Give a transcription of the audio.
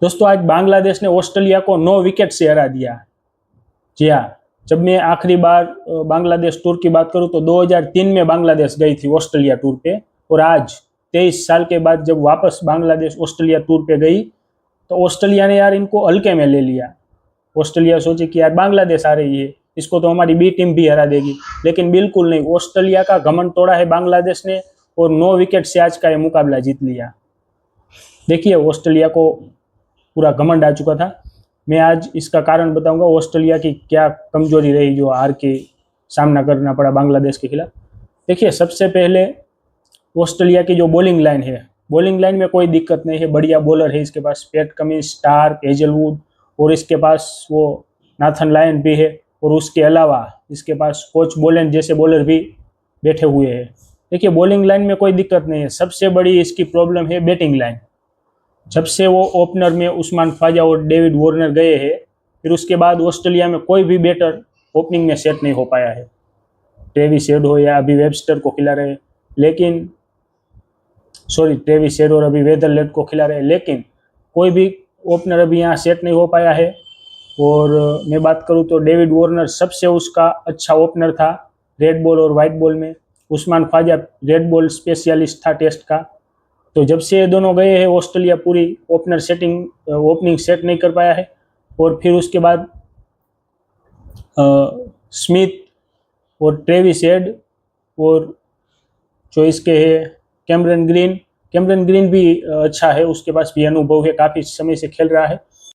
दोस्तों आज बांग्लादेश ने ऑस्ट्रेलिया को 9 विकेट से हरा दिया। जी हाँ, जब मैं आखिरी बार बांग्लादेश टूर की बात करूं तो 2003 में बांग्लादेश गई थी ऑस्ट्रेलिया टूर पे, और आज 23 साल के बाद जब वापस बांग्लादेश ऑस्ट्रेलिया टूर पे गई तो ऑस्ट्रेलिया ने यार इनको हल्के में ले लिया। ऑस्ट्रेलिया सोचे कि यार बांग्लादेश आ रही है, इसको तो हमारी बी टीम भी हरा देगी, लेकिन बिल्कुल नहीं। ऑस्ट्रेलिया का घमंड तोड़ा है बांग्लादेश ने और 9 विकेट से आज का ये मुकाबला जीत लिया। देखिए ऑस्ट्रेलिया को पूरा घमंड आ चुका था। मैं आज इसका कारण बताऊंगा ऑस्ट्रेलिया की क्या कमजोरी रही जो हार के सामना करना पड़ा बांग्लादेश के खिलाफ। देखिए सबसे पहले ऑस्ट्रेलिया की जो बॉलिंग लाइन है, बॉलिंग लाइन में कोई दिक्कत नहीं है, बढ़िया बॉलर है इसके पास, पैट कमिंस, स्टार्क, हेजलवुड, और इसके पास वो नाथन लायन भी है, और उसके अलावा इसके पास कोच बोलेंड जैसे बॉलर भी बैठे हुए हैं। देखिए बॉलिंग लाइन में कोई दिक्कत नहीं है, सबसे बड़ी इसकी प्रॉब्लम है बैटिंग लाइन। जब से वो ओपनर में उस्मान ख्वाजा और डेविड वार्नर गए हैं, फिर उसके बाद ऑस्ट्रेलिया में कोई भी बैटर ओपनिंग में सेट नहीं हो पाया है। ट्रेविस हेड हो या अभी वेबस्टर को खिला रहे, लेकिन ट्रेविस हेड और अभी वेदरलैंड को खिला रहे, लेकिन कोई भी ओपनर अभी यहाँ सेट नहीं हो पाया है। और मैं बात करूँ तो डेविड वार्नर सबसे उसका अच्छा ओपनर था रेड बॉल और वाइट बॉल में। Usman Khawaja red ball specialist था टेस्ट का। तो जब से ये दोनों गए हैं ऑस्ट्रेलिया पूरी ओपनिंग सेट नहीं कर पाया है। और फिर उसके बाद स्मिथ और ट्रेविस हेड और जो इसके है कैमरन ग्रीन भी अच्छा है, उसके पास भी अनुभव है, काफ़ी समय से खेल रहा है।